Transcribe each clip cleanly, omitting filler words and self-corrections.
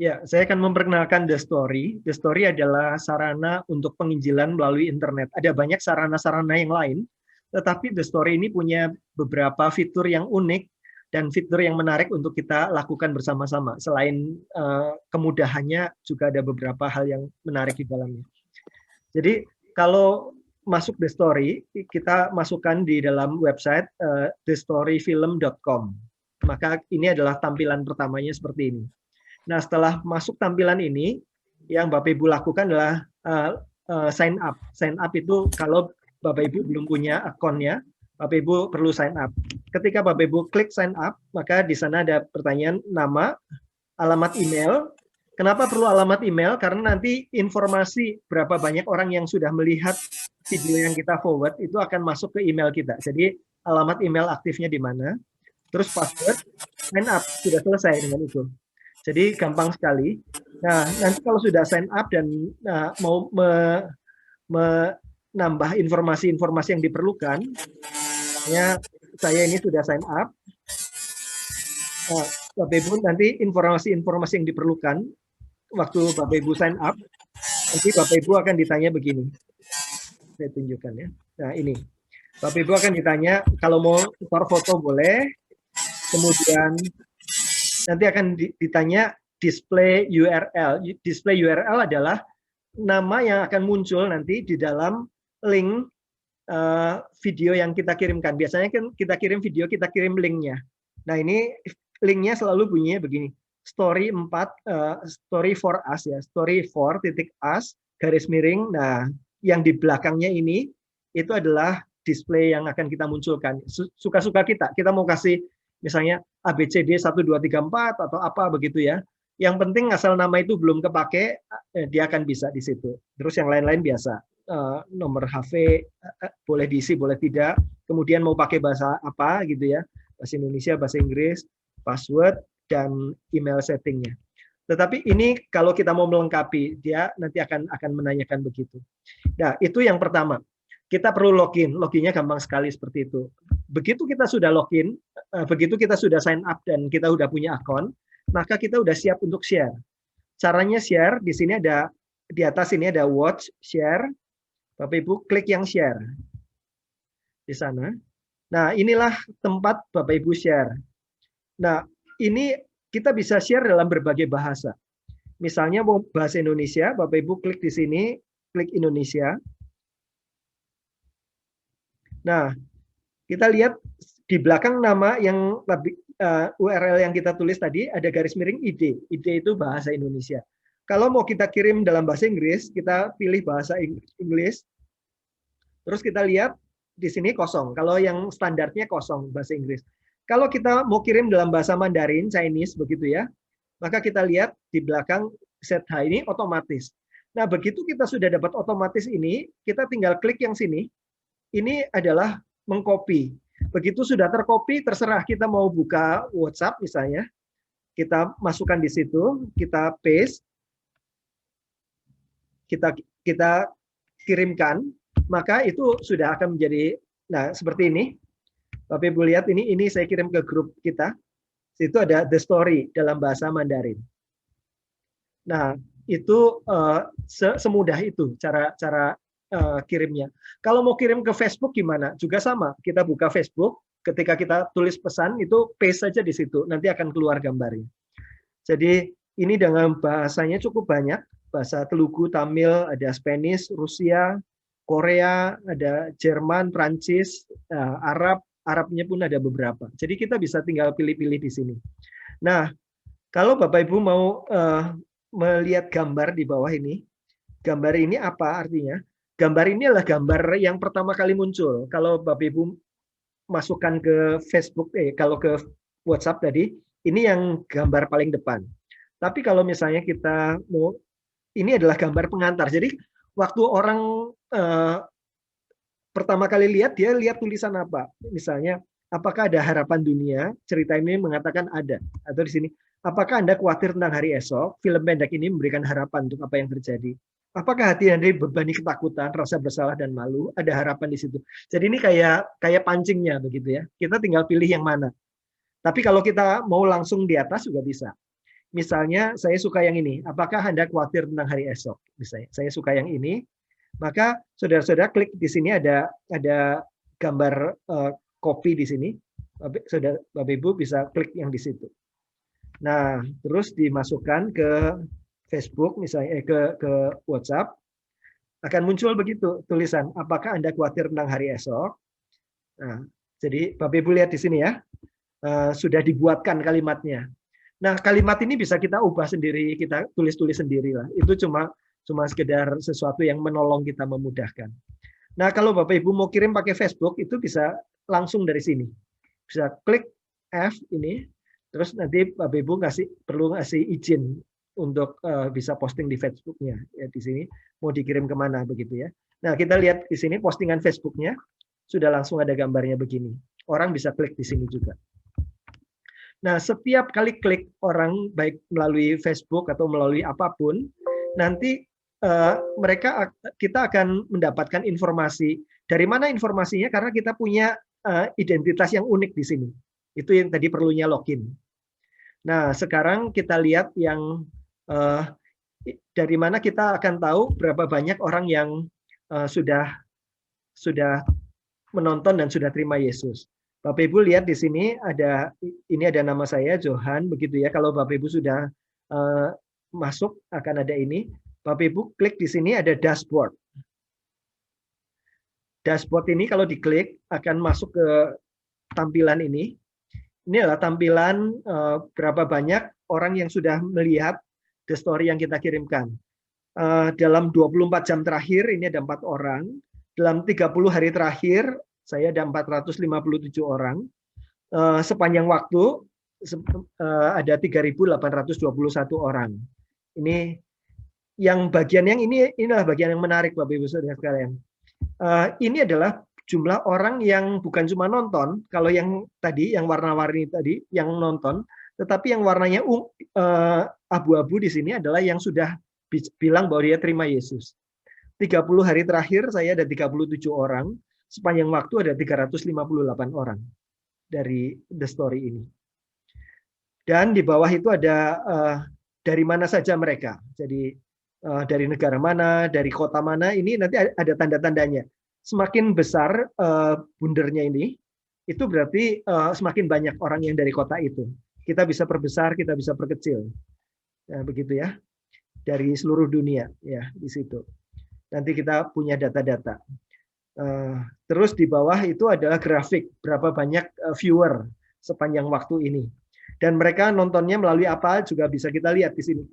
Ya, saya akan memperkenalkan The Story. The Story adalah sarana untuk penginjilan melalui internet. Ada banyak sarana-sarana yang lain, tetapi The Story ini punya beberapa fitur yang unik dan fitur yang menarik untuk kita lakukan bersama-sama. Selain kemudahannya, juga ada beberapa hal yang menarik di dalamnya. Jadi, kalau masuk The Story, kita masukkan di dalam website thestoryfilm.com. Maka ini adalah tampilan pertamanya seperti ini. Nah, setelah masuk tampilan ini, yang Bapak Ibu lakukan adalah sign up. Sign up itu kalau Bapak Ibu belum punya akunnya, Bapak Ibu perlu sign up. Ketika Bapak Ibu klik sign up, maka di sana ada pertanyaan nama, alamat email. Kenapa perlu alamat email? Karena nanti informasi berapa banyak orang yang sudah melihat video yang kita forward itu akan masuk ke email kita. Jadi alamat email aktifnya di mana, terus password, sign up, sudah selesai dengan itu. Jadi gampang sekali. Nah, nanti kalau sudah sign up dan mau menambah informasi-informasi yang diperlukan, ya saya ini sudah sign up. Bapak Ibu nanti informasi-informasi yang diperlukan waktu Bapak Ibu sign up, nanti Bapak Ibu akan ditanya begini. Saya tunjukkan ya. Nah ini, Bapak Ibu akan ditanya kalau mau store foto boleh, kemudian nanti akan ditanya display URL. Display URL adalah nama yang akan muncul nanti di dalam link video yang kita kirimkan. Biasanya kan kita kirim video, kita kirim linknya. Nah ini linknya selalu bunyinya begini. Story 4, story for us ya. Story for us, garis miring. Nah yang di belakangnya ini, itu adalah display yang akan kita munculkan. Suka-suka kita mau kasih misalnya ABCD 1, 2, 3, 4 atau apa begitu ya. Yang penting asal nama itu belum kepake, dia akan bisa di situ. Terus yang lain-lain biasa. Nomor HP boleh diisi, boleh tidak. Kemudian mau pakai bahasa apa gitu ya. Bahasa Indonesia, bahasa Inggris, password, dan email settingnya. Tetapi ini kalau kita mau melengkapi, dia nanti akan menanyakan begitu. Nah, itu yang pertama. Kita perlu login. Loginnya gampang sekali seperti itu. Begitu kita sudah login, begitu kita sudah sign up dan kita sudah punya akun, maka kita sudah siap untuk share. Caranya share, di sini ada, di atas ini ada watch, share. Bapak Ibu klik yang share. Di sana. Nah, inilah tempat Bapak Ibu share. Nah, ini kita bisa share dalam berbagai bahasa. Misalnya mau bahasa Indonesia, Bapak Ibu klik di sini, klik Indonesia. Nah, kita lihat di belakang nama yang URL yang kita tulis tadi ada garis miring ID. ID itu bahasa Indonesia. Kalau mau kita kirim dalam bahasa Inggris, kita pilih bahasa Inggris. Terus kita lihat di sini kosong. Kalau yang standarnya kosong bahasa Inggris. Kalau kita mau kirim dalam bahasa Mandarin, Chinese begitu ya, maka kita lihat di belakang set H ini otomatis. Nah, begitu kita sudah dapat otomatis ini, kita tinggal klik yang sini. Ini adalah mengcopy. Begitu sudah tercopy, terserah kita mau buka WhatsApp misalnya, kita masukkan di situ, kita paste, kita kirimkan, maka itu sudah akan menjadi, nah seperti ini. Bapak Ibu lihat ini saya kirim ke grup kita. Itu ada The Story dalam bahasa Mandarin. Nah, itu semudah itu cara kirimnya. Kalau mau kirim ke Facebook gimana? Juga sama. Kita buka Facebook, ketika kita tulis pesan itu paste saja di situ, nanti akan keluar gambarnya. Jadi ini dengan bahasanya cukup banyak, bahasa Telugu, Tamil, ada Spanish, Rusia, Korea, ada Jerman, Prancis, Arabnya pun ada beberapa. Jadi kita bisa tinggal pilih-pilih di sini. Nah, kalau Bapak Ibu mau melihat gambar di bawah ini, gambar ini apa artinya? Gambar ini adalah gambar yang pertama kali muncul. Kalau Bapak Ibu masukkan ke Facebook, kalau ke WhatsApp tadi, ini yang gambar paling depan. Tapi kalau misalnya kita mau, ini adalah gambar pengantar. Jadi waktu orang pertama kali lihat, dia lihat tulisan apa? Misalnya, apakah ada harapan dunia? Cerita ini mengatakan ada. Atau di sini, apakah Anda khawatir tentang hari esok? Film pendek ini memberikan harapan untuk apa yang terjadi. Apakah hati Anda dibebani ketakutan, rasa bersalah dan malu? Ada harapan di situ. Jadi ini kayak pancingnya begitu ya. Kita tinggal pilih yang mana. Tapi kalau kita mau langsung di atas juga bisa. misalnya saya suka yang ini, apakah Anda khawatir tentang hari esok? Misalnya, saya suka yang ini, maka saudara-saudara klik di sini ada gambar kopi di sini. Saudara Bapak Ibu bisa klik yang di situ. Nah, terus dimasukkan ke Facebook misalnya ke WhatsApp, akan muncul begitu tulisan, apakah Anda khawatir tentang hari esok? Nah, jadi Bapak Ibu lihat di sini ya, sudah dibuatkan kalimatnya. Nah, kalimat ini bisa kita ubah sendiri, kita tulis-tulis sendiri lah. Itu cuma sekedar sesuatu yang menolong kita, memudahkan. Nah, kalau Bapak Ibu mau kirim pakai Facebook, itu bisa langsung dari sini. Bisa klik F ini, terus nanti Bapak Ibu perlu ngasih izin untuk bisa posting di Facebook-nya. Ya, di sini mau dikirim kemana begitu ya. Nah, kita lihat di sini postingan Facebook-nya, sudah langsung ada gambarnya begini. Orang bisa klik di sini juga. Nah, setiap kali klik orang, baik melalui Facebook atau melalui apapun, nanti kita akan mendapatkan informasi. Dari mana informasinya? Karena kita punya identitas yang unik di sini. Itu yang tadi perlunya login. Nah, sekarang kita lihat yang dari mana kita akan tahu berapa banyak orang yang sudah menonton dan sudah terima Yesus. Bapak Ibu lihat di sini ini ada nama saya Johan begitu ya. Kalau Bapak Ibu sudah masuk akan ada ini. Bapak Ibu klik di sini ada dashboard. Dashboard ini kalau diklik akan masuk ke tampilan ini. Ini adalah tampilan berapa banyak orang yang sudah melihat the story yang kita kirimkan. Dalam 24 jam terakhir ini ada 4 orang. Dalam 30 hari terakhir saya ada 457 orang. Sepanjang waktu ada 3.821 orang. Ini yang bagian yang inilah bagian yang menarik Bapak Ibu Saudara sekalian. Ini adalah jumlah orang yang bukan cuma nonton, kalau yang tadi yang warna-warni tadi yang nonton, tetapi yang warnanya abu-abu di sini adalah yang sudah bilang bahwa dia terima Yesus. 30 hari terakhir saya ada 37 orang, sepanjang waktu ada 358 orang dari The Story ini. Dan di bawah itu ada dari mana saja mereka. Jadi dari negara mana, dari kota mana, ini nanti ada tanda-tandanya. Semakin besar bundernya ini, itu berarti semakin banyak orang yang dari kota itu. Kita bisa perbesar, kita bisa perkecil. Nah, begitu ya. Dari seluruh dunia ya di situ. Nanti kita punya data-data. Terus di bawah itu adalah grafik berapa banyak viewer sepanjang waktu ini. Dan mereka nontonnya melalui apa juga bisa kita lihat di sini.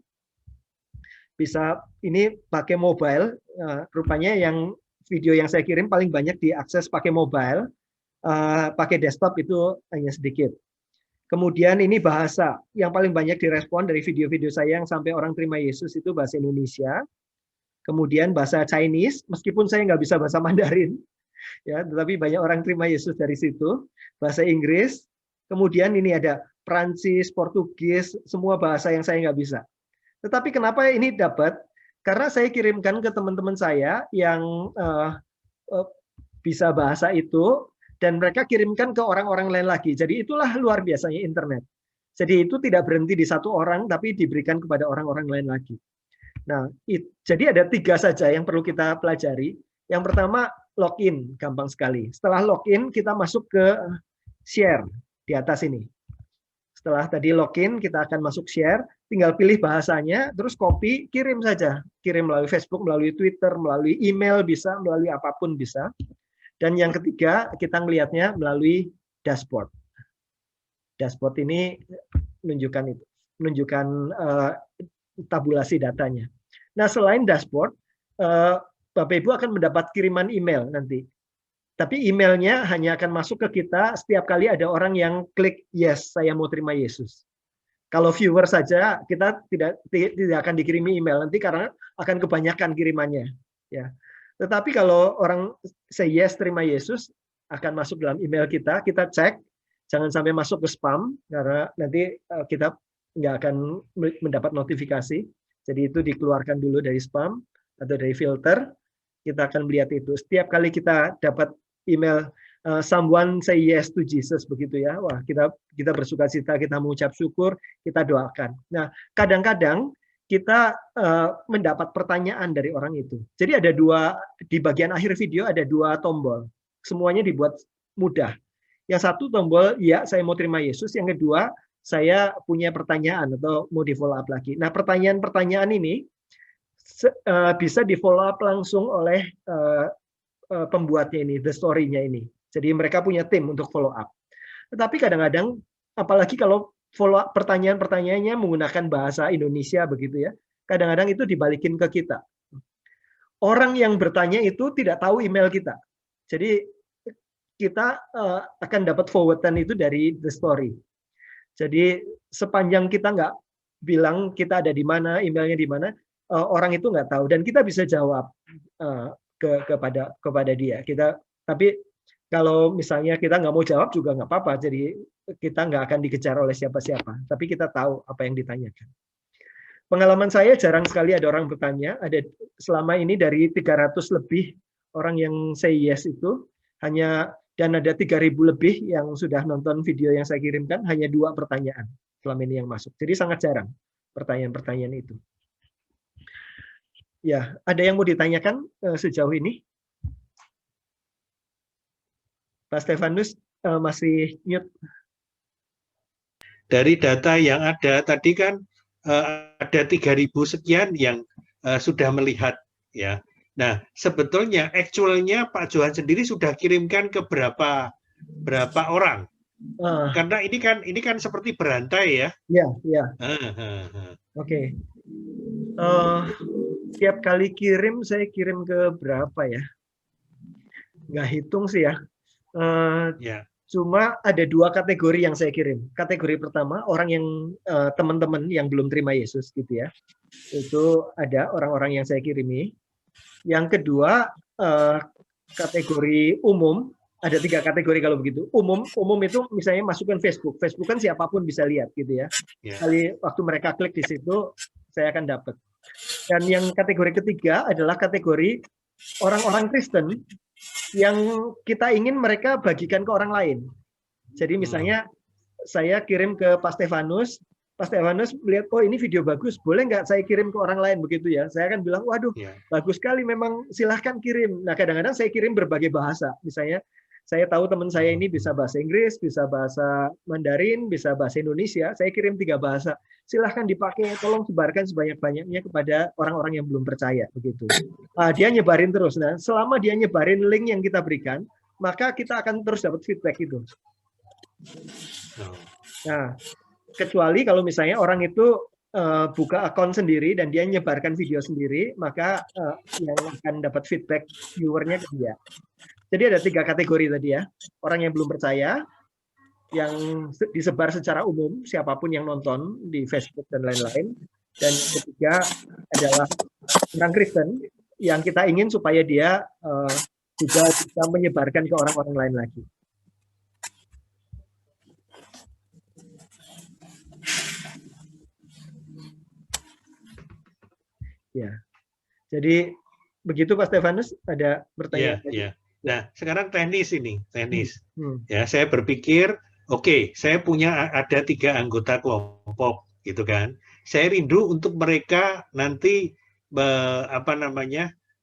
Bisa ini pakai mobile, rupanya yang video yang saya kirim paling banyak diakses pakai mobile, pakai desktop itu hanya sedikit. Kemudian ini bahasa yang paling banyak direspon dari video-video saya yang sampai orang terima Yesus itu bahasa Indonesia. Kemudian bahasa Chinese, meskipun saya nggak bisa bahasa Mandarin, ya, tetapi banyak orang terima Yesus dari situ. Bahasa Inggris, kemudian ini ada Prancis, Portugis, semua bahasa yang saya nggak bisa. Tetapi kenapa ini dapat? Karena saya kirimkan ke teman-teman saya yang bisa bahasa itu, dan mereka kirimkan ke orang-orang lain lagi. Jadi itulah luar biasanya internet. Jadi itu tidak berhenti di satu orang, tapi diberikan kepada orang-orang lain lagi. Nah, jadi ada 3 saja yang perlu kita pelajari. Yang pertama, login, gampang sekali. Setelah login, kita masuk ke share di atas ini. Setelah tadi login, kita akan masuk share, tinggal pilih bahasanya, terus copy, kirim saja. Kirim melalui Facebook, melalui Twitter, melalui email bisa, melalui apapun bisa. Dan yang ketiga, kita melihatnya melalui dashboard. Dashboard ini menunjukkan itu, menunjukkan tabulasi datanya. Nah, selain dashboard, Bapak Ibu akan mendapat kiriman email nanti. Tapi emailnya hanya akan masuk ke kita setiap kali ada orang yang klik yes, saya mau terima Yesus. Kalau viewer saja, kita tidak akan dikirimi email nanti karena akan kebanyakan kirimannya. Ya. Tetapi kalau orang say yes terima Yesus, akan masuk dalam email kita cek, jangan sampai masuk ke spam, karena nanti kita nggak akan mendapat notifikasi. Jadi itu dikeluarkan dulu dari spam atau dari filter. Kita akan melihat itu. Setiap kali kita dapat email someone say yes to Jesus begitu ya. Wah, kita bersukacita, kita mengucap syukur, kita doakan. Nah, kadang-kadang kita mendapat pertanyaan dari orang itu. Jadi ada di bagian akhir video ada 2 tombol. Semuanya dibuat mudah. Yang satu tombol ya saya mau terima Yesus, yang kedua saya punya pertanyaan atau mau di follow up lagi. Nah, pertanyaan-pertanyaan ini bisa di follow up langsung oleh pembuatnya ini, the story-nya ini. Jadi mereka punya tim untuk follow up. Tetapi kadang-kadang, apalagi kalau follow up pertanyaan-pertanyaannya menggunakan bahasa Indonesia begitu ya, kadang-kadang itu dibalikin ke kita. Orang yang bertanya itu tidak tahu email kita. Jadi kita akan dapat forwardan itu dari the story. Jadi sepanjang kita nggak bilang kita ada di mana, emailnya di mana, orang itu nggak tahu dan kita bisa jawab kepada dia. Tapi kalau misalnya kita nggak mau jawab juga nggak apa-apa. Jadi kita nggak akan dikejar oleh siapa-siapa. Tapi kita tahu apa yang ditanyakan. Pengalaman saya jarang sekali ada orang bertanya. Ada selama ini dari 300 lebih orang yang say yes itu dan ada 3.000 lebih yang sudah nonton video yang saya kirimkan, hanya 2 pertanyaan selama ini yang masuk. Jadi sangat jarang pertanyaan-pertanyaan itu. Ya, ada yang mau ditanyakan sejauh ini? Pak Stefanus masih mute. Dari data yang ada tadi kan ada 3.000 sekian yang sudah melihat ya. Nah, sebetulnya actualnya Pak Johan sendiri sudah kirimkan ke berapa orang? Karena ini kan seperti berantai ya. Ya. Oke. Tiap kali kirim saya kirim ke berapa ya? Nggak hitung sih ya. Cuma ada 2 kategori yang saya kirim. Kategori pertama orang yang teman-teman yang belum terima Yesus gitu ya. Itu ada orang-orang yang saya kirimi. Yang kedua kategori umum, ada 3 kategori kalau begitu. Umum itu misalnya masukkan Facebook. Facebook kan siapapun bisa lihat gitu ya. Kali waktu mereka klik di situ saya akan dapat. Dan yang kategori ketiga adalah kategori orang-orang Kristen yang kita ingin mereka bagikan ke orang lain. Jadi misalnya saya kirim ke Pak Stefanus melihat, oh ini video bagus, boleh nggak saya kirim ke orang lain begitu ya? Saya akan bilang, waduh, bagus sekali, memang silahkan kirim. Nah kadang-kadang saya kirim berbagai bahasa. Misalnya saya tahu teman saya ini bisa bahasa Inggris, bisa bahasa Mandarin, bisa bahasa Indonesia. Saya kirim 3 bahasa. Silahkan dipakai, tolong sebarkan sebanyak-banyaknya kepada orang-orang yang belum percaya begitu. Dia nyebarin terus. Nah selama dia nyebarin link yang kita berikan, maka kita akan terus dapat feedback itu. Nah, kecuali kalau misalnya orang itu buka akun sendiri dan dia nyebarkan video sendiri, maka yang akan dapat feedback viewernya ke dia. Jadi ada 3 kategori tadi ya. Orang yang belum percaya, yang disebar secara umum, siapapun yang nonton di Facebook dan lain-lain. Dan yang ketiga adalah orang Kristen yang kita ingin supaya dia juga bisa menyebarkan ke orang-orang lain lagi. Ya, jadi begitu Pak Stefanus, ada pertanyaan? Ya. Nah, sekarang teknis. Ya, saya berpikir, oke, saya punya ada 3 anggota kelompok, gitu kan. Saya rindu untuk mereka nanti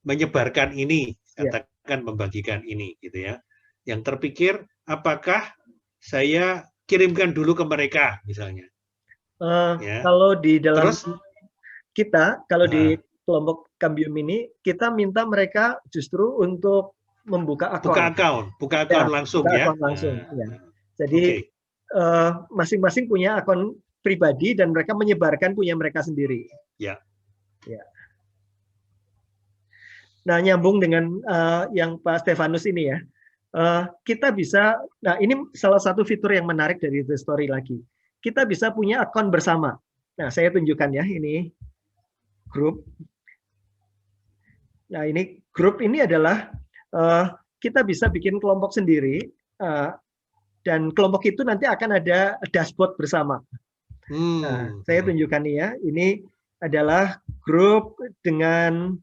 menyebarkan ini, katakan membagikan ini, gitu ya. Yang terpikir, apakah saya kirimkan dulu ke mereka, misalnya. Kalau di dalam kalau di kelompok Cambium ini, kita minta mereka justru untuk membuka akun. Buka akun langsung ya. Akun langsung, ya. Jadi masing-masing punya akun pribadi dan mereka menyebarkan punya mereka sendiri. Ya. Nah, nyambung dengan yang Pak Stefanus ini ya. Kita bisa, nah ini salah satu fitur yang menarik dari The Story lagi. Kita bisa punya akun bersama. Nah, saya tunjukkan ya, ini grup. Nah, ini grup ini adalah kita bisa bikin kelompok sendiri dan kelompok itu nanti akan ada dashboard bersama. Nah, saya tunjukkan nih ya, ini adalah grup dengan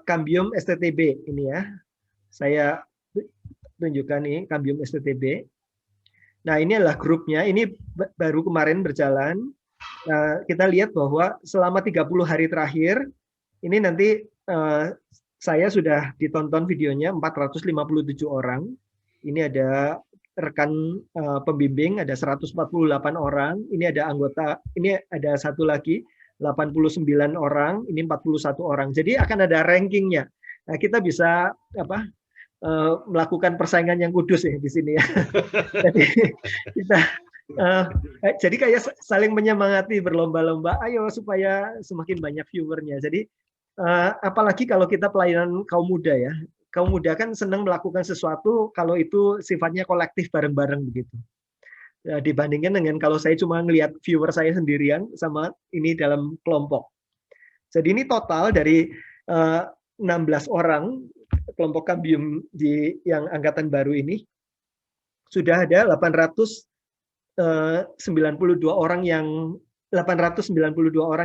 Cambium STTB ini ya. Saya tunjukkan nih Cambium STTB. Nah, ini adalah grupnya. Ini baru kemarin berjalan. Nah, kita lihat bahwa selama 30 hari terakhir, ini nanti saya sudah ditonton videonya 457 orang. Ini ada rekan pembimbing, ada 148 orang. Ini ada anggota, ini ada satu lagi, 89 orang, ini 41 orang. Jadi akan ada rankingnya. Nah, kita bisa melakukan persaingan yang kudus ya di sini ya. Jadi kita jadi kayak saling menyemangati berlomba-lomba, ayo supaya semakin banyak viewernya. Jadi apalagi kalau kita pelayanan kaum muda ya, kaum muda kan senang melakukan sesuatu kalau itu sifatnya kolektif bareng-bareng begitu. Dibandingkan dengan kalau saya cuma ngelihat viewer saya sendirian sama ini dalam kelompok. Jadi ini total dari 16 orang kelompok Cambium yang angkatan baru ini sudah ada 892 orang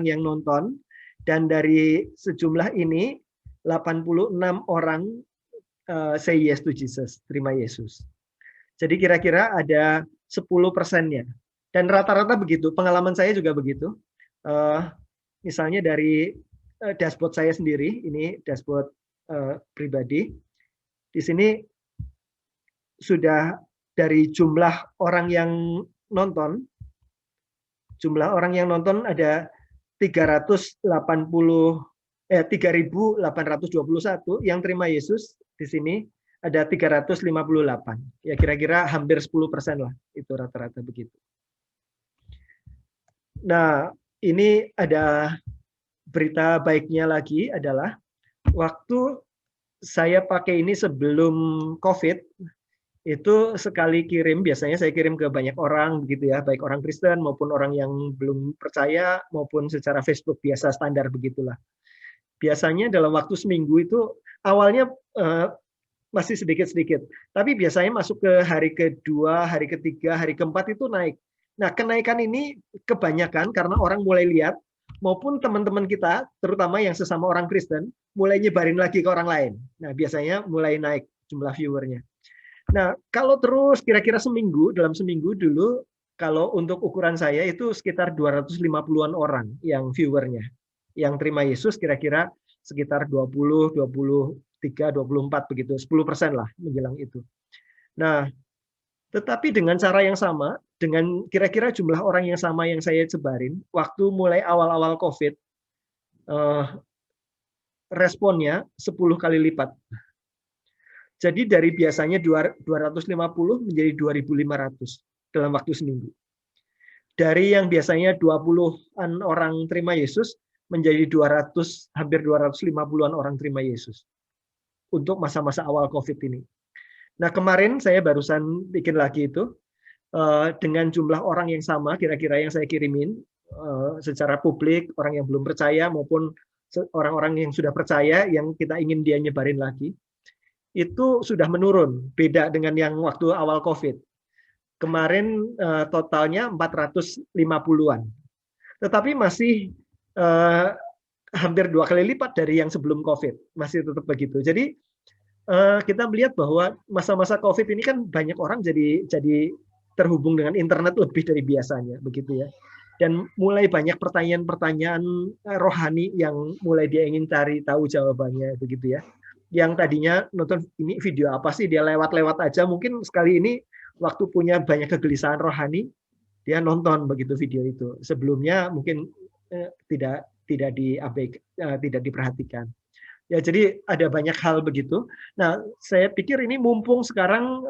yang nonton, dan dari sejumlah ini 86 orang say yes to Jesus, terima Yesus. Jadi kira-kira ada 10%-nya. Dan rata-rata begitu, pengalaman saya juga begitu. Misalnya dari dashboard saya sendiri, ini dashboard pribadi. Di sini sudah dari jumlah orang yang nonton, ada 3.821 yang terima Yesus. Di sini ada 358. Ya kira-kira hampir 10% lah, itu rata-rata begitu. Nah, ini ada berita baiknya lagi adalah waktu saya pakai ini sebelum COVID, itu sekali kirim, biasanya saya kirim ke banyak orang begitu ya, baik orang Kristen maupun orang yang belum percaya maupun secara Facebook biasa standar begitulah. Biasanya dalam waktu seminggu itu awalnya masih sedikit-sedikit, tapi biasanya masuk ke hari kedua, hari ketiga, hari keempat itu naik. Nah, kenaikan ini kebanyakan karena orang mulai lihat maupun teman-teman kita, terutama yang sesama orang Kristen, mulai nyebarin lagi ke orang lain. Nah, biasanya mulai naik jumlah viewernya. Nah, kalau terus kira-kira dalam seminggu dulu, kalau untuk ukuran saya itu sekitar 250-an orang yang viewernya. Yang terima Yesus kira-kira sekitar 20, 23, 24 begitu, 10% lah menjelang itu. Nah, tetapi dengan cara yang sama, dengan kira-kira jumlah orang yang sama yang saya sebarin, waktu mulai awal-awal COVID, responnya 10 kali lipat. Jadi dari biasanya 250 menjadi 2.500 dalam waktu seminggu. Dari yang biasanya 20-an orang terima Yesus menjadi 200, hampir 250-an orang terima Yesus untuk masa-masa awal COVID ini. Nah, kemarin saya barusan bikin lagi itu dengan jumlah orang yang sama kira-kira yang saya kirimin secara publik, orang yang belum percaya maupun orang-orang yang sudah percaya yang kita ingin dia nyebarin lagi. Itu sudah menurun, beda dengan yang waktu awal COVID. Kemarin totalnya 450-an. Tetapi masih hampir 2 kali lipat dari yang sebelum COVID. Masih tetap begitu. Jadi kita melihat bahwa masa-masa COVID ini kan banyak orang jadi terhubung dengan internet lebih dari biasanya, begitu ya. Dan mulai banyak pertanyaan-pertanyaan rohani yang mulai dia ingin cari tahu jawabannya, begitu ya. Yang tadinya nonton ini video apa sih, dia lewat-lewat aja, mungkin sekali ini waktu punya banyak kegelisahan rohani, dia nonton begitu video itu. Sebelumnya mungkin tidak diperhatikan. Ya, jadi ada banyak hal begitu. Nah, saya pikir ini mumpung sekarang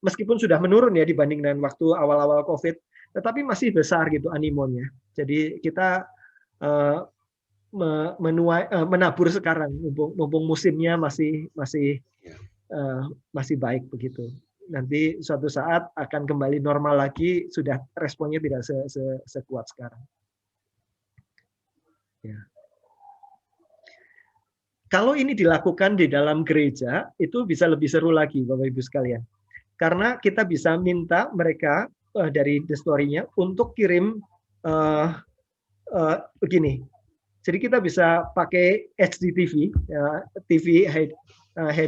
meskipun sudah menurun ya dibanding dengan waktu awal-awal COVID, tetapi masih besar gitu animonya. Jadi kita menabur sekarang, mumpung musimnya masih baik begitu. Nanti suatu saat akan kembali normal lagi, sudah responnya tidak sekuat sekarang. Ya. Kalau ini dilakukan di dalam gereja, itu bisa lebih seru lagi, Bapak Ibu sekalian. Karena kita bisa minta mereka dari The Story-nya untuk kirim begini. Jadi kita bisa pakai HDTV, TV high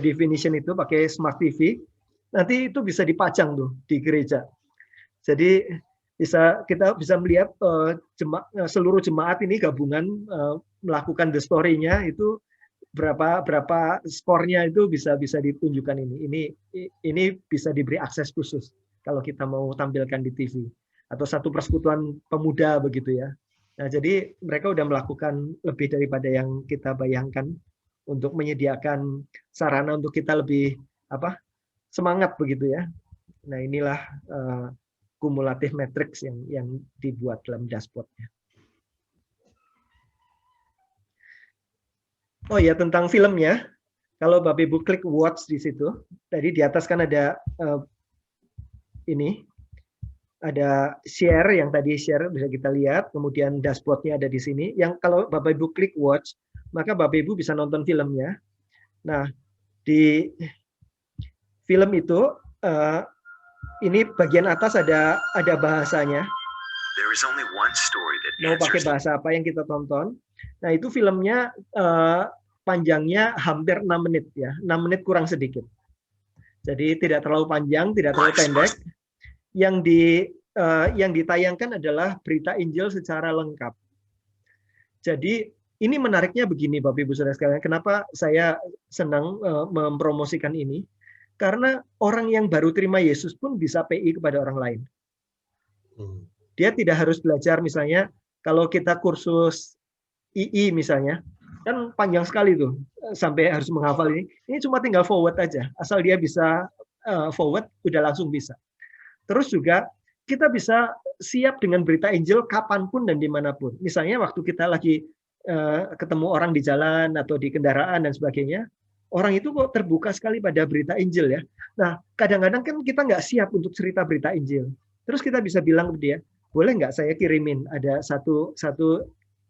definition itu, pakai smart TV. nanti itu bisa dipajang tuh di gereja. Jadi kita bisa melihat seluruh jemaat ini gabungan melakukan the story-nya itu berapa skornya itu bisa ditunjukkan ini bisa diberi akses khusus kalau kita mau tampilkan di TV atau satu persekutuan pemuda begitu ya. Nah, jadi mereka udah melakukan lebih daripada yang kita bayangkan untuk menyediakan sarana untuk kita lebih semangat begitu ya. Nah, inilah kumulatif matrix yang dibuat dalam dashboard-nya. Oh ya, tentang filmnya, kalau Bapak Ibu klik watch di situ, tadi di atas kan ada ini, ada share yang tadi share bisa kita lihat, kemudian dashboard-nya ada di sini. Yang kalau Bapak Ibu klik watch, maka Bapak Ibu bisa nonton filmnya. Nah, di film itu ini bagian atas ada bahasanya. Mau pakai bahasa apa yang kita tonton? Nah, itu filmnya panjangnya hampir 6 menit ya, 6 menit kurang sedikit. Jadi tidak terlalu panjang, tidak terlalu pendek. Yang ditayangkan adalah berita Injil secara lengkap. Jadi ini menariknya begini, Bapak Ibu Saudara sekalian. Kenapa saya senang mempromosikan ini? Karena orang yang baru terima Yesus pun bisa PI kepada orang lain. Dia tidak harus belajar, misalnya kalau kita kursus II misalnya, kan panjang sekali tuh sampai harus menghafal ini. Ini cuma tinggal forward aja, asal dia bisa forward, udah langsung bisa. Terus juga kita bisa siap dengan berita Injil kapanpun dan dimanapun. Misalnya waktu kita lagi ketemu orang di jalan atau di kendaraan dan sebagainya, orang itu kok terbuka sekali pada berita Injil ya. Nah, kadang-kadang kan kita nggak siap untuk cerita berita Injil. Terus kita bisa bilang ke dia, boleh nggak saya kirimin ada satu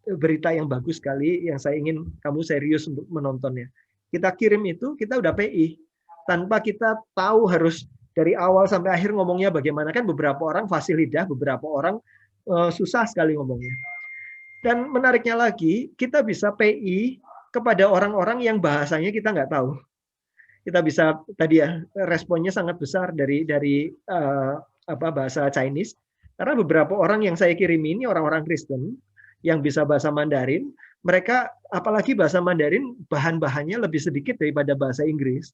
berita yang bagus sekali yang saya ingin kamu serius untuk menontonnya. Kita kirim itu, kita udah PI. Tanpa kita tahu harus dari awal sampai akhir ngomongnya bagaimana. Kan beberapa orang fasih lidah, beberapa orang susah sekali ngomongnya. Dan menariknya lagi, kita bisa PI kepada orang-orang yang bahasanya kita nggak tahu. Kita bisa tadi ya responnya sangat besar dari bahasa Chinese. Karena beberapa orang yang saya kirim ini orang-orang Kristen yang bisa bahasa Mandarin, mereka apalagi bahasa Mandarin bahan-bahannya lebih sedikit daripada bahasa Inggris.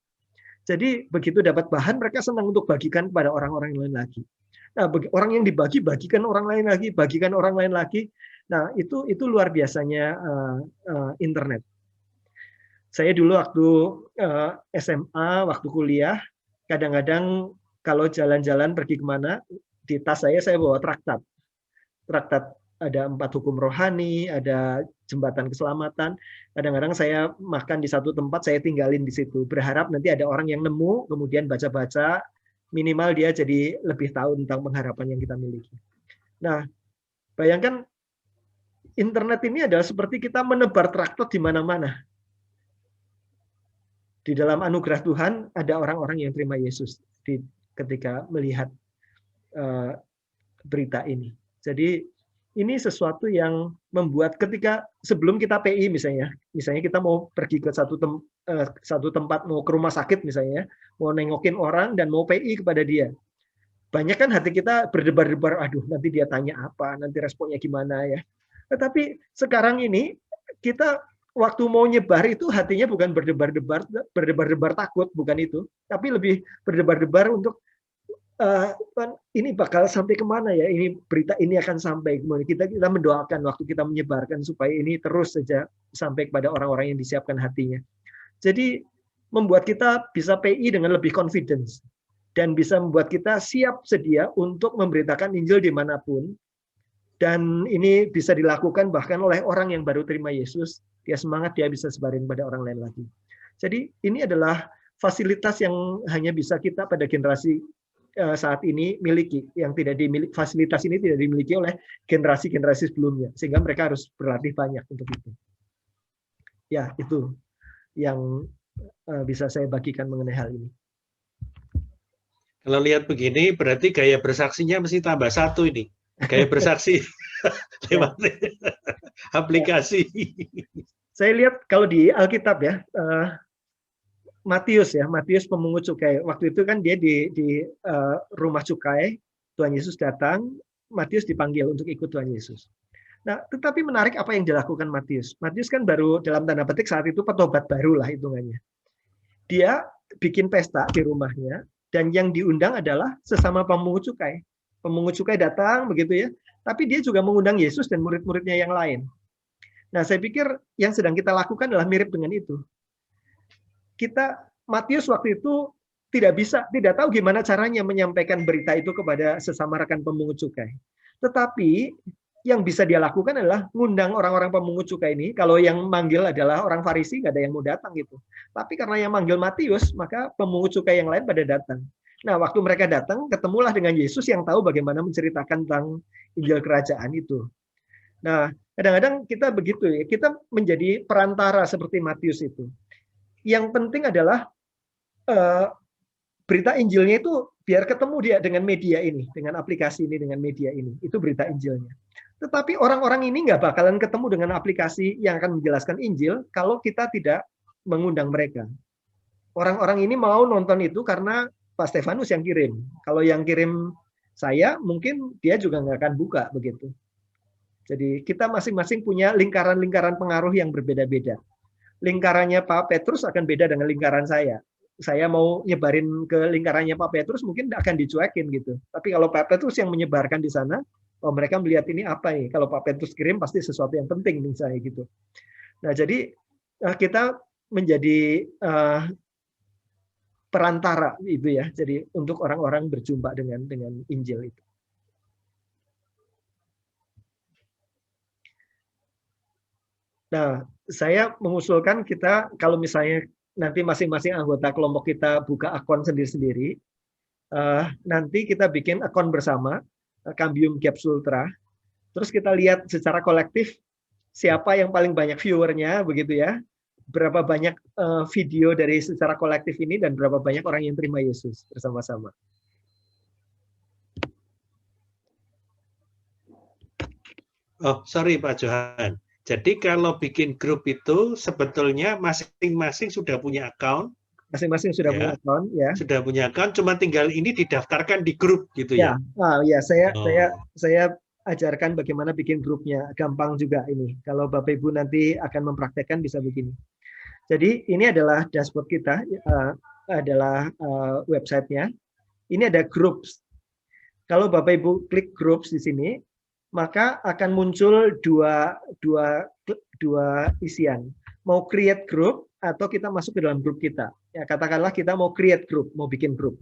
Jadi begitu dapat bahan mereka senang untuk bagikan kepada orang-orang lain lagi. Nah, orang yang dibagi bagikan orang lain lagi, bagikan orang lain lagi. Nah, itu luar biasanya internet. Saya dulu waktu SMA, waktu kuliah, kadang-kadang kalau jalan-jalan pergi kemana, di tas saya bawa traktat. Traktat ada 4 hukum rohani, ada jembatan keselamatan. Kadang-kadang saya makan di satu tempat, saya tinggalin di situ. Berharap nanti ada orang yang nemu, kemudian baca-baca, minimal dia jadi lebih tahu tentang pengharapan yang kita miliki. Nah, bayangkan internet ini adalah seperti kita menebar traktat di mana-mana. Di dalam anugerah Tuhan ada orang-orang yang terima Yesus ketika melihat berita ini. Jadi ini sesuatu yang membuat ketika sebelum kita PI misalnya kita mau pergi ke satu tempat, mau ke rumah sakit misalnya, mau nengokin orang dan mau PI kepada dia. Banyak kan hati kita berdebar-debar, aduh nanti dia tanya apa, nanti responnya gimana ya. Tetapi sekarang ini kita waktu mau nyebar itu hatinya bukan berdebar-debar takut, bukan itu, tapi lebih berdebar-debar untuk ini bakal sampai kemana ya, ini berita ini akan sampai kemudian kita mendoakan waktu kita menyebarkan supaya ini terus saja sampai kepada orang-orang yang disiapkan hatinya. Jadi membuat kita bisa PI dengan lebih confidence dan bisa membuat kita siap sedia untuk memberitakan Injil dimanapun. Dan ini bisa dilakukan bahkan oleh orang yang baru terima Yesus, dia semangat, dia bisa sebarin pada orang lain lagi. Jadi ini adalah fasilitas yang hanya bisa kita pada generasi saat ini miliki, yang tidak dimiliki, fasilitas ini tidak dimiliki oleh generasi-generasi sebelumnya, sehingga mereka harus berlatih banyak untuk itu. Ya, itu yang bisa saya bagikan mengenai hal ini. Kalau lihat begini, berarti gaya bersaksinya mesti tambah 1 ini. Gaya bersaksi lewat aplikasi. Saya lihat kalau di Alkitab ya, Matius ya, Matius pemungut cukai. Waktu itu kan dia di rumah cukai, Tuhan Yesus datang, Matius dipanggil untuk ikut Tuhan Yesus. Nah, tetapi menarik apa yang dilakukan Matius. Matius kan baru dalam tanda petik saat itu petobat baru lah hitungannya. Dia bikin pesta di rumahnya, dan yang diundang adalah sesama pemungut cukai. Pemungut cukai datang begitu ya, tapi dia juga mengundang Yesus dan murid-muridnya yang lain. Nah, saya pikir yang sedang kita lakukan adalah mirip dengan itu. Matius waktu itu tidak tahu gimana caranya menyampaikan berita itu kepada sesama rekan pemungut cukai. Tetapi yang bisa dia lakukan adalah ngundang orang-orang pemungut cukai ini. Kalau yang manggil adalah orang Farisi, nggak ada yang mau datang gitu. Tapi karena yang manggil Matius, maka pemungut cukai yang lain pada datang. Nah, waktu mereka datang, ketemulah dengan Yesus yang tahu bagaimana menceritakan tentang Injil Kerajaan itu. Nah, kadang-kadang kita begitu ya, kita menjadi perantara seperti Matius itu. Yang penting adalah berita Injilnya itu biar ketemu dia dengan media ini, dengan aplikasi ini, dengan media ini. Itu berita Injilnya. Tetapi orang-orang ini nggak bakalan ketemu dengan aplikasi yang akan menjelaskan Injil kalau kita tidak mengundang mereka. Orang-orang ini mau nonton itu karena Pak Stefanus yang kirim. Kalau yang kirim saya, mungkin dia juga nggak akan buka begitu. Jadi kita masing-masing punya lingkaran-lingkaran pengaruh yang berbeda-beda. Lingkarannya Pak Petrus akan beda dengan lingkaran saya. Saya mau nyebarin ke lingkarannya Pak Petrus mungkin akan dicuekin gitu. Tapi kalau Pak Petrus yang menyebarkan di sana, oh mereka melihat ini apa nih? Kalau Pak Petrus kirim pasti sesuatu yang penting misalnya gitu. Nah, jadi kita menjadi perantara itu ya. Jadi untuk orang-orang berjumpa dengan Injil itu. Nah, saya mengusulkan kita kalau misalnya nanti masing-masing anggota kelompok kita buka akun sendiri-sendiri, nanti kita bikin akun bersama, Cambium Gap Sultra, terus kita lihat secara kolektif siapa yang paling banyak viewernya, begitu ya, berapa banyak video dari secara kolektif ini, dan berapa banyak orang yang terima Yesus bersama-sama. Oh, sorry Pak Johan. Jadi kalau bikin grup itu sebetulnya masing-masing sudah punya account. Masing-masing sudah punya account, ya. Sudah punya account, cuma tinggal ini didaftarkan di grup gitu ya. Ya, saya ajarkan bagaimana bikin grupnya, gampang juga ini. Kalau Bapak Ibu nanti akan mempraktekkan bisa begini. Jadi ini adalah dashboard kita, adalah websitenya. Ini ada groups. Kalau Bapak Ibu klik groups di sini, maka akan muncul dua isian. Mau create group atau kita masuk ke dalam grup kita. Ya, katakanlah kita mau create group, mau bikin grup.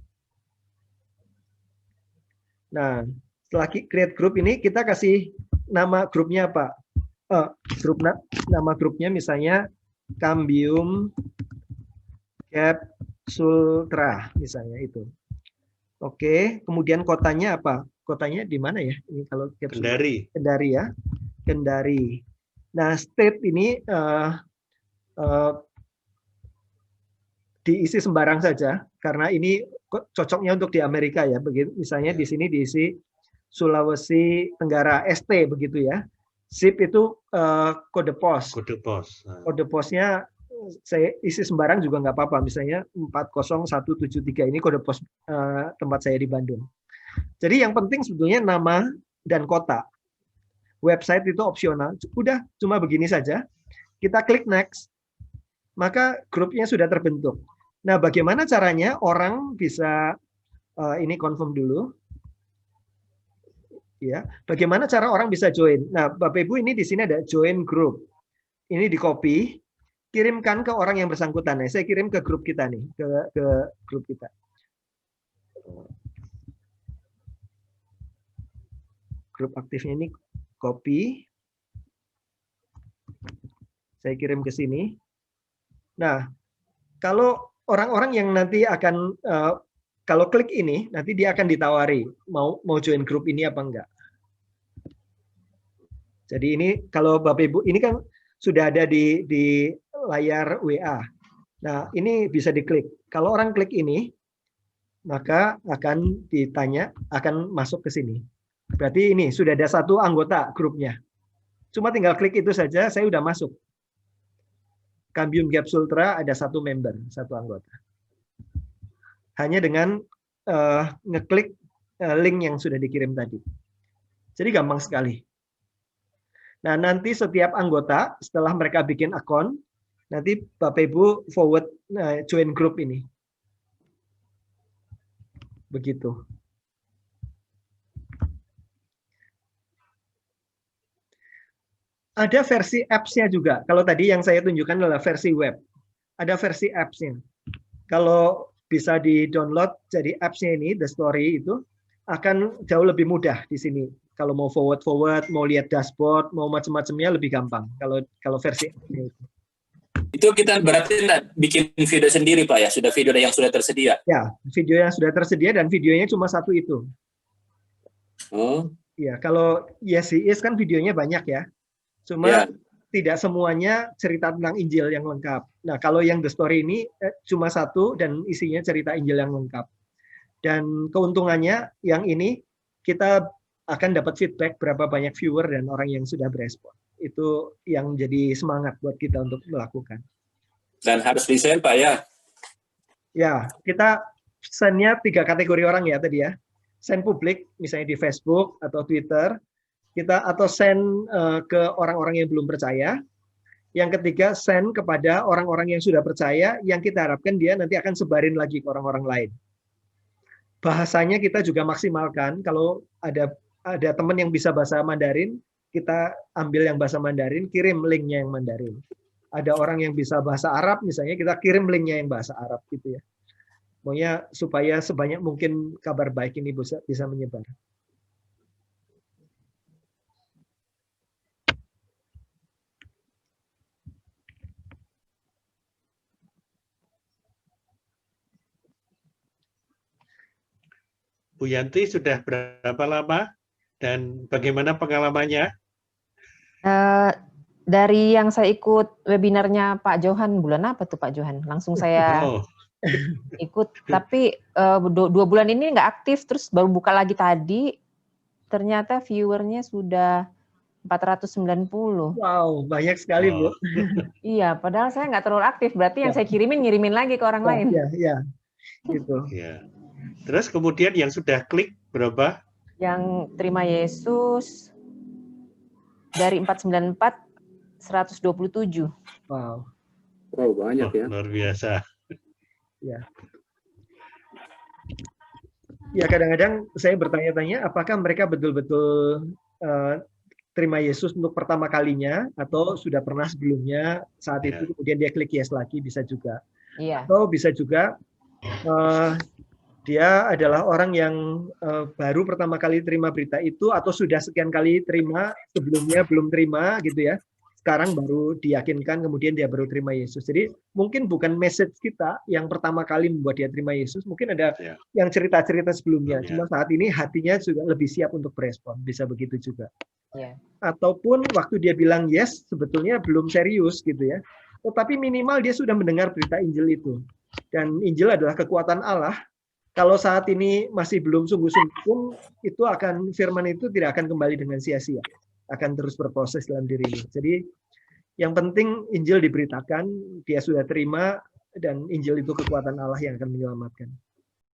Nah, setelah create group ini kita kasih nama grupnya apa? Nama grupnya misalnya Cambium Gap Sultra misalnya itu. Oke, kemudian kotanya apa? Kotanya di mana ya? Ini kalau Kendari. Kendari ya. Kendari. Nah, state ini diisi sembarang saja karena ini cocoknya untuk di Amerika ya. Begitu misalnya di sini diisi Sulawesi Tenggara ST begitu ya. SIP itu kode pos. Kode pos. Kode posnya saya isi sembarang juga nggak apa-apa. Misalnya 40173 ini kode pos tempat saya di Bandung. Jadi yang penting sebetulnya nama dan kota. Website itu opsional. Udah cuma begini saja. Kita klik next. Maka grupnya sudah terbentuk. Nah, bagaimana caranya orang bisa ini confirm dulu. Ya, bagaimana cara orang bisa join? Nah, Bapak Ibu ini di sini ada join group. Ini di copy, kirimkan ke orang yang bersangkutan. Nah, saya kirim ke grup kita nih, ke grup kita. Grup aktifnya ini copy. Saya kirim ke sini. Nah, kalau orang-orang yang nanti akan kalau klik ini, nanti dia akan ditawari mau join grup ini apa enggak. Jadi ini kalau Bapak Ibu ini kan sudah ada di layar WA. Nah, ini bisa diklik. Kalau orang klik ini, maka akan ditanya, akan masuk ke sini. Berarti ini sudah ada satu anggota grupnya. Cuma tinggal klik itu saja, saya udah masuk. Cambium Gap Sultra ada 1 member, 1 anggota. Hanya dengan ngeklik link yang sudah dikirim tadi. Jadi gampang sekali. Nah, nanti setiap anggota setelah mereka bikin akun, nanti Bapak Ibu forward join group ini. Begitu. Ada versi apps-nya juga. Kalau tadi yang saya tunjukkan adalah versi web. Ada versi apps-nya. Kalau bisa di-download jadi apps-nya ini, The Story itu, akan jauh lebih mudah di sini. Kalau mau forward, mau lihat dashboard, mau macam-macamnya lebih gampang. Kalau versi apps-nya itu. Itu kita berarti bikin video sendiri Pak ya? Sudah video yang sudah tersedia? Ya, video yang sudah tersedia dan videonya cuma 1 itu. Oh. Ya, kalau Yes He Is kan videonya banyak ya. Cuma tidak semuanya cerita tentang Injil yang lengkap. Nah, kalau yang The Story ini cuma 1 dan isinya cerita Injil yang lengkap. Dan keuntungannya yang ini kita akan dapat feedback berapa banyak viewer dan orang yang sudah berespon. Itu yang jadi semangat buat kita untuk melakukan. Dan harus di-share Pak ya? Ya, kita send-nya 3 kategori orang ya tadi ya. Send publik, misalnya di Facebook atau Twitter. Atau send ke orang-orang yang belum percaya. Yang ketiga, send kepada orang-orang yang sudah percaya, yang kita harapkan dia nanti akan sebarin lagi ke orang-orang lain. Bahasanya kita juga maksimalkan. Kalau ada teman yang bisa bahasa Mandarin, kita ambil yang bahasa Mandarin, kirim linknya yang Mandarin. Ada orang yang bisa bahasa Arab, misalnya kita kirim linknya yang bahasa Arab gitu ya. Pokoknya supaya sebanyak mungkin kabar baik ini bisa menyebar. Bu Yanti sudah berapa lama dan bagaimana pengalamannya? Dari yang saya ikut webinarnya Pak Johan, bulan apa tuh Pak Johan? Langsung saya ikut, tapi 2 bulan ini nggak aktif, terus baru buka lagi tadi, ternyata viewernya sudah 490. Wow, banyak sekali Bu. Iya, padahal saya nggak terlalu aktif, berarti yang saya ngirimin lagi ke orang lain. Iya, gitu. Ya. Terus kemudian yang sudah klik berapa? Yang terima Yesus dari 494, 127. Wow. Oh, banyak ya. Luar biasa. Ya. Ya, kadang-kadang saya bertanya-tanya apakah mereka betul-betul terima Yesus untuk pertama kalinya atau sudah pernah sebelumnya saat itu kemudian dia klik yes lagi, bisa juga. Iya. Atau bisa juga dia adalah orang yang baru pertama kali terima berita itu atau sudah sekian kali terima sebelumnya belum terima gitu ya. Sekarang baru diyakinkan kemudian dia baru terima Yesus. Jadi mungkin bukan message kita yang pertama kali membuat dia terima Yesus, mungkin ada yang cerita-cerita sebelumnya. Cuma saat ini hatinya sudah lebih siap untuk berespon, bisa begitu juga. Ataupun waktu dia bilang yes sebetulnya belum serius gitu ya. Tetapi minimal dia sudah mendengar berita Injil itu. Dan Injil adalah kekuatan Allah. Kalau saat ini masih belum sungguh-sungguh, itu akan firman itu tidak akan kembali dengan sia-sia, akan terus berproses dalam dirinya. Jadi yang penting Injil diberitakan, dia sudah terima, dan Injil itu kekuatan Allah yang akan menyelamatkan.